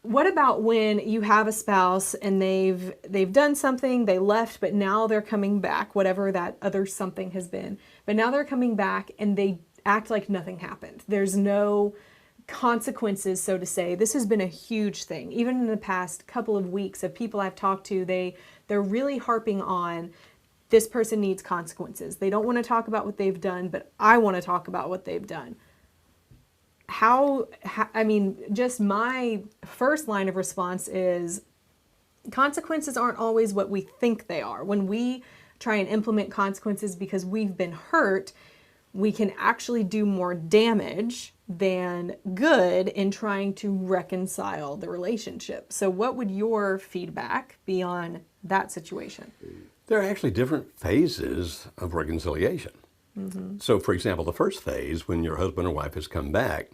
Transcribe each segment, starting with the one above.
what about when you have a spouse and they've done something, they left, but now they're coming back, whatever that other something has been. But now they're coming back and they act like nothing happened. There's no consequences, so to say. This has been a huge thing. Even in the past couple of weeks of people I've talked to, they're really harping on this person needs consequences. They don't want to talk about what they've done, but I want to talk about what they've done. I mean, just my first line of response is consequences aren't always what we think they are. When we try and implement consequences because we've been hurt, we can actually do more damage than good in trying to reconcile the relationship. So what would your feedback be on that situation? There are actually different phases of reconciliation. So, for example, the first phase, when your husband or wife has come back,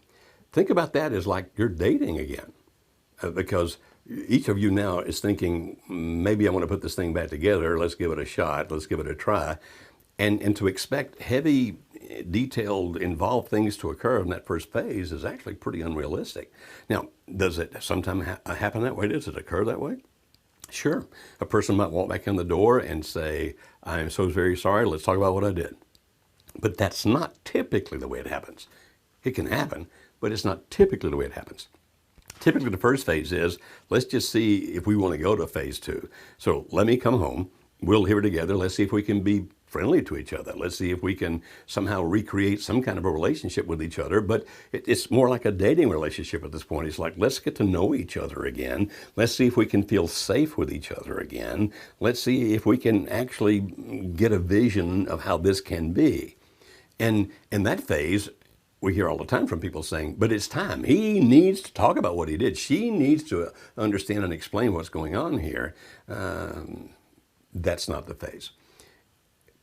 think about that as like you're dating again. Because each of you now is thinking, maybe I want to put this thing back together. Let's give it a shot. Let's give it a try. And to expect heavy, detailed, involved things to occur in that first phase is actually pretty unrealistic. Now, does it sometimes happen that way? Does it occur that way? Sure. A person might walk back in the door and say, I'm so very sorry. Let's talk about what I did. But that's not typically the way it happens. It can happen, but it's not typically the way it happens. Typically, the first phase is, let's just see if we want to go to phase 2. So let me come home. We'll hear together. Let's see if we can be friendly to each other. Let's see if we can somehow recreate some kind of a relationship with each other. But it's more like a dating relationship at this point. It's like, let's get to know each other again. Let's see if we can feel safe with each other again. Let's see if we can actually get a vision of how this can be. And in that phase, we hear all the time from people saying, but it's time. He needs to talk about what he did. She needs to understand and explain what's going on here. That's not the phase.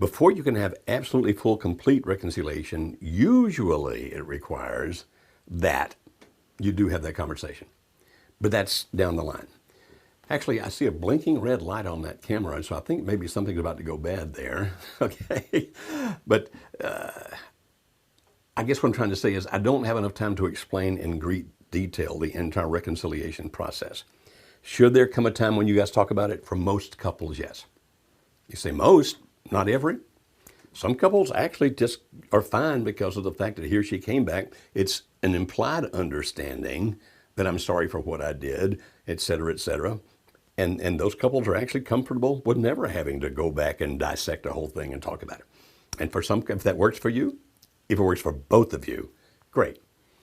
Before you can have absolutely full, complete reconciliation, usually it requires that you do have that conversation. But that's down the line. Actually, I see a blinking red light on that camera, so I think maybe something's about to go bad there. Okay. But I guess what I'm trying to say is I don't have enough time to explain in great detail the entire reconciliation process. Should there come a time when you guys talk about it? For most couples, yes. You say most, not every. Some couples actually just are fine because of the fact that he or she came back. It's an implied understanding that I'm sorry for what I did, et cetera, et cetera. And those couples are actually comfortable with never having to go back and dissect the whole thing and talk about it. And for some, if that works for you, if it works for both of you, great.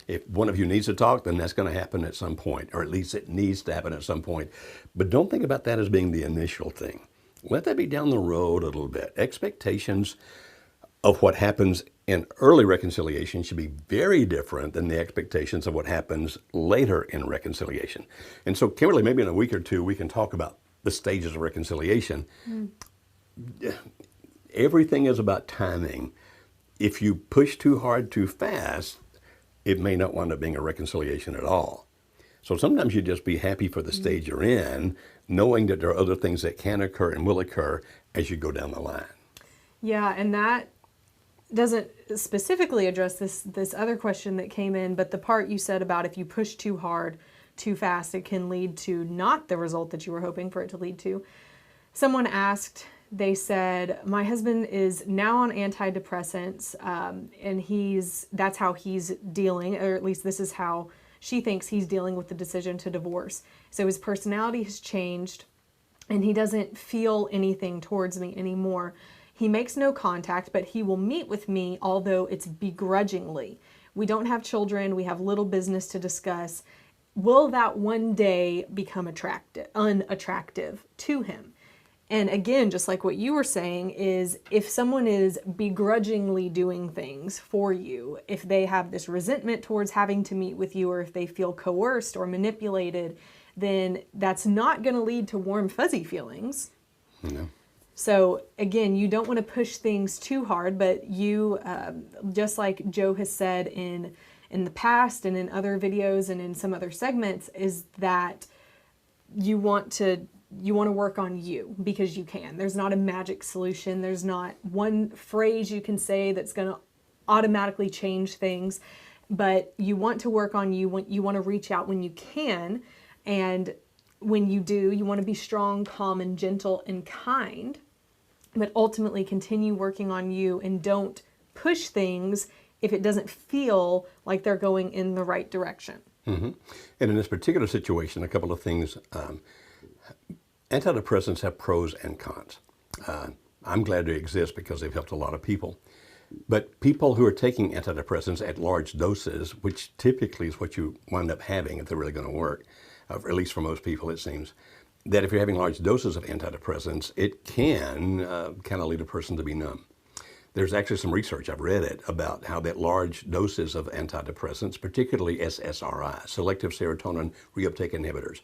If one of you needs to talk, then that's going to happen at some point, or at least it needs to happen at some point. But don't think about that as being the initial thing. Let that be down the road a little bit. Expectations of what happens in early reconciliation should be very different than the expectations of what happens later in reconciliation. And so, Kimberly, maybe in a week or two, we can talk about the stages of reconciliation. Everything is about timing. If you push too hard too fast, it may not wind up being a reconciliation at all. So sometimes you just be happy for the stage you're in, knowing that there are other things that can occur and will occur as you go down the line. Yeah, and that doesn't specifically address this other question that came in, but the part you said about if you push too hard, too fast, it can lead to not the result that you were hoping for it to lead to. Someone asked, they said, my husband is now on antidepressants, and that's how he's dealing, or at least this is how she thinks he's dealing with the decision to divorce. So his personality has changed, and he doesn't feel anything towards me anymore. He makes no contact, but he will meet with me, although it's begrudgingly. We don't have children. We have little business to discuss. Will that one day become unattractive to him? And again, just like what you were saying, is if someone is begrudgingly doing things for you, if they have this resentment towards having to meet with you, or if they feel coerced or manipulated, then that's not going to lead to warm, fuzzy feelings. No. So again, you don't want to push things too hard, but you, just like Joe has said in the past and in other videos and in some other segments, is that you want to work on you because you can. There's not a magic solution. There's not one phrase you can say that's going to automatically change things, but you want to work on you. You want to reach out when you can And when you do, you want to be strong, calm, and gentle and kind, but ultimately continue working on you and don't push things if it doesn't feel like they're going in the right direction. Mm-hmm. And in this particular situation, a couple of things. Antidepressants have pros and cons. I'm glad they exist because they've helped a lot of people. But people who are taking antidepressants at large doses, which typically is what you wind up having if they're really going to work, at least for most people it seems, that if you're having large doses of antidepressants, it can kind of lead a person to be numb. There's actually some research, I've read it, about how that large doses of antidepressants, particularly SSRI, selective serotonin reuptake inhibitors,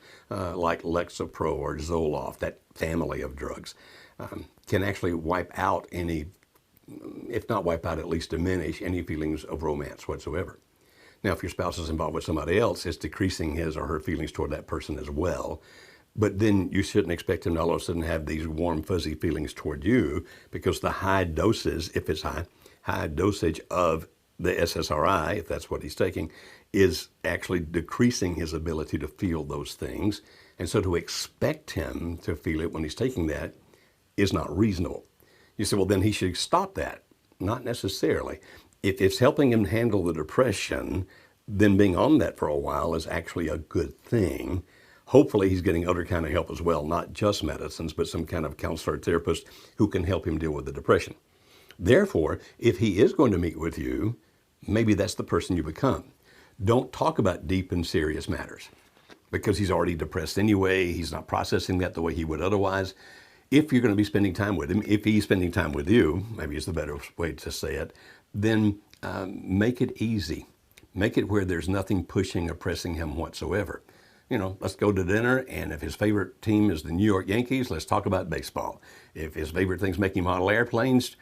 like Lexapro or Zoloft, that family of drugs, can actually wipe out any, if not wipe out, at least diminish any feelings of romance whatsoever. Now, if your spouse is involved with somebody else, it's decreasing his or her feelings toward that person as well. But then you shouldn't expect him to all of a sudden have these warm, fuzzy feelings toward you, because the high doses, if it's high dosage of the SSRI, if that's what he's taking, is actually decreasing his ability to feel those things. And so to expect him to feel it when he's taking that is not reasonable. You say, well, then he should stop that. Not necessarily. If it's helping him handle the depression, then being on that for a while is actually a good thing. Hopefully he's getting other kind of help as well, not just medicines, but some kind of counselor or therapist who can help him deal with the depression. Therefore, if he is going to meet with you, maybe that's the person you become. Don't talk about deep and serious matters, because he's already depressed anyway. He's not processing that the way he would otherwise. If you're going to be spending time with him, if he's spending time with you, maybe is the better way to say it, then make it easy. Make it where there's nothing pushing or pressing him whatsoever. You know, let's go to dinner, and if his favorite team is the New York Yankees, let's talk about baseball. If his favorite things make him model airplanes,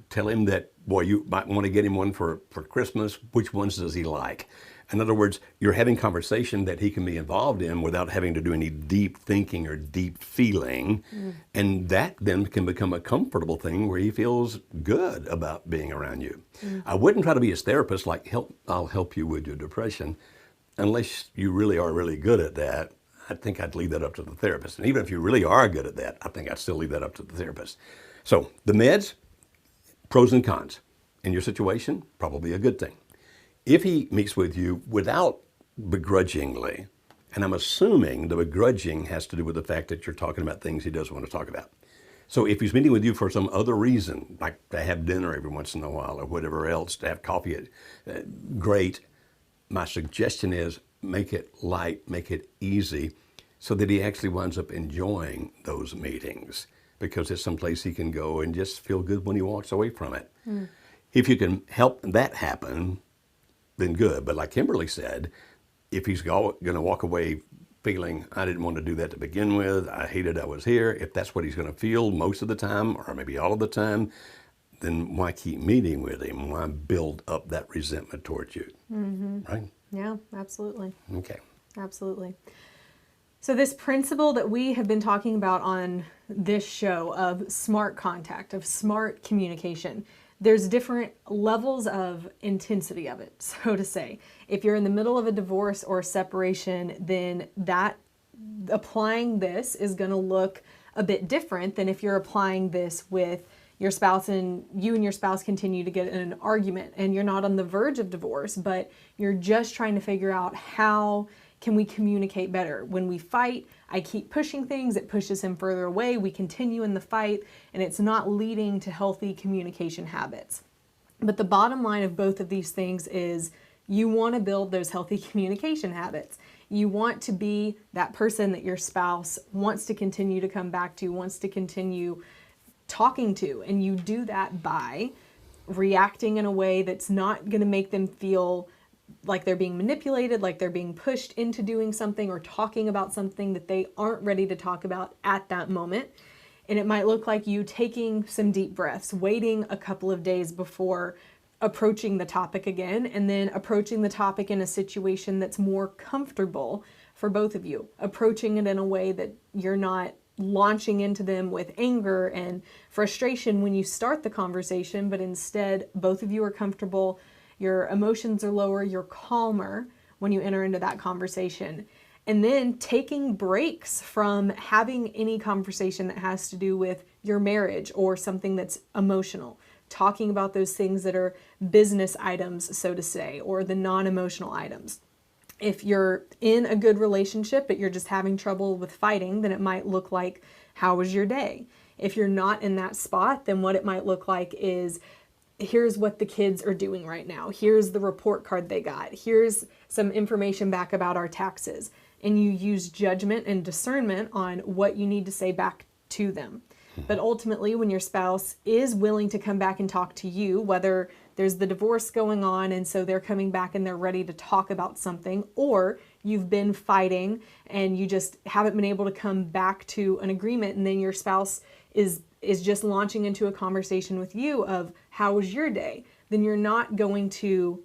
tell him that, boy, you might want to get him one for Christmas. Which ones does he like? In other words, you're having conversation that he can be involved in without having to do any deep thinking or deep feeling. And that then can become a comfortable thing where he feels good about being around you. I wouldn't try to be his therapist, like, I'll help you with your depression. Unless you really are really good at that, I think I'd leave that up to the therapist. And even if you really are good at that, I think I'd still leave that up to the therapist. So the meds, pros and cons. In your situation, probably a good thing. If he meets with you without begrudgingly, and I'm assuming the begrudging has to do with the fact that you're talking about things he doesn't want to talk about. So if he's meeting with you for some other reason, like to have dinner every once in a while or whatever else, to have coffee, great. My suggestion is make it light, make it easy, so that he actually winds up enjoying those meetings, because it's someplace he can go and just feel good when he walks away from it. If you can help that happen, then good. But like Kimberly said, if he's going to walk away feeling, I didn't want to do that to begin with, I hated I was here, if that's what he's going to feel most of the time, or maybe all of the time, then why keep meeting with him? Why build up that resentment towards you? Right? Yeah, absolutely. Okay. Absolutely. So this principle that we have been talking about on this show of smart contact, of smart communication, there's different levels of intensity of it, so to say. If you're in the middle of a divorce or separation, then that applying this is going to look a bit different than if you're applying this with your spouse and you and your spouse continue to get in an argument and you're not on the verge of divorce, but you're just trying to figure out how can we communicate better. When we fight, I keep pushing things, it pushes him further away, we continue in the fight, and it's not leading to healthy communication habits. But the bottom line of both of these things is you want to build those healthy communication habits. You want to be that person that your spouse wants to continue to come back to, wants to continue talking to, and you do that by reacting in a way that's not going to make them feel like they're being manipulated, like they're being pushed into doing something or talking about something that they aren't ready to talk about at that moment. And it might look like you taking some deep breaths, waiting a couple of days before approaching the topic again, and then approaching the topic in a situation that's more comfortable for both of you, approaching it in a way that you're not launching into them with anger and frustration when you start the conversation, but instead both of you are comfortable, your emotions are lower, you're calmer when you enter into that conversation. And then taking breaks from having any conversation that has to do with your marriage or something that's emotional. Talking about those things that are business items, so to say, or the non-emotional items. If you're in a good relationship, but you're just having trouble with fighting, then it might look like, how was your day? If you're not in that spot, then what it might look like is, here's what the kids are doing right now. Here's the report card they got. Here's some information back about our taxes. And you use judgment and discernment on what you need to say back to them. But ultimately, when your spouse is willing to come back and talk to you, whether there's the divorce going on and so they're coming back and they're ready to talk about something, or you've been fighting and you just haven't been able to come back to an agreement, and then your spouse is just launching into a conversation with you of, how was your day? Then you're not going to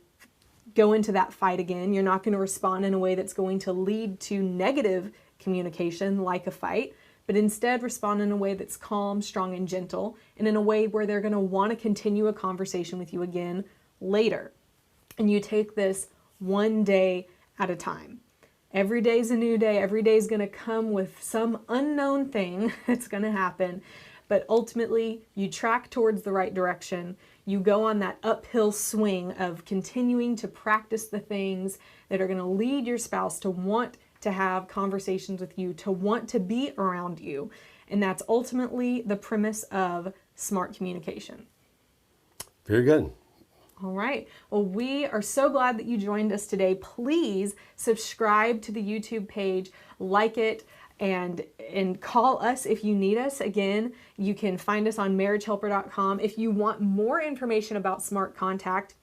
go into that fight again. You're not going to respond in a way that's going to lead to negative communication like a fight, but instead respond in a way that's calm, strong, and gentle, and in a way where they're going to want to continue a conversation with you again later. And you take this one day at a time. Every day's a new day. Every day is going to come with some unknown thing that's going to happen. But ultimately, you track towards the right direction. You go on that uphill swing of continuing to practice the things that are going to lead your spouse to want to have conversations with you, to want to be around you. And that's ultimately the premise of smart communication. Very good. All right. Well, we are so glad that you joined us today. Please subscribe to the YouTube page, like it, and call us if you need us. Again, you can find us on marriagehelper.com. If you want more information about Smart Contact,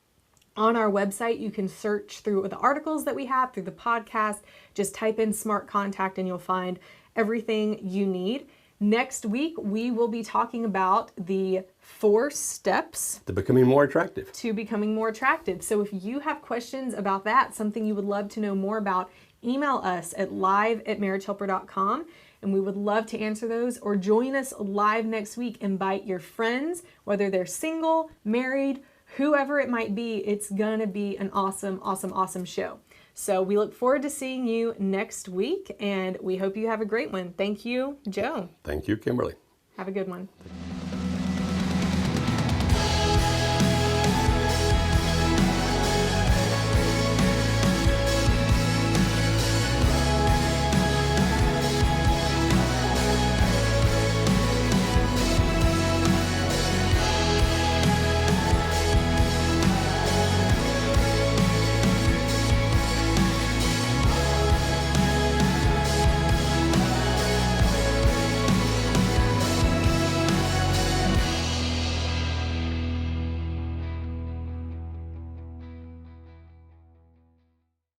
on our website, you can search through the articles that we have, through the podcast. Just type in Smart Contact and you'll find everything you need. Next week, we will be talking about the 4 steps To becoming more attractive. to becoming more attractive. So if you have questions about that, something you would love to know more about, email us at live@marriagehelper.com, and we would love to answer those. Or join us live next week. Invite your friends, whether they're single, married, whoever it might be. It's gonna be an awesome, awesome, awesome show. So we look forward to seeing you next week, and we hope you have a great one. Thank you, Joe. Thank you, Kimberly. Have a good one.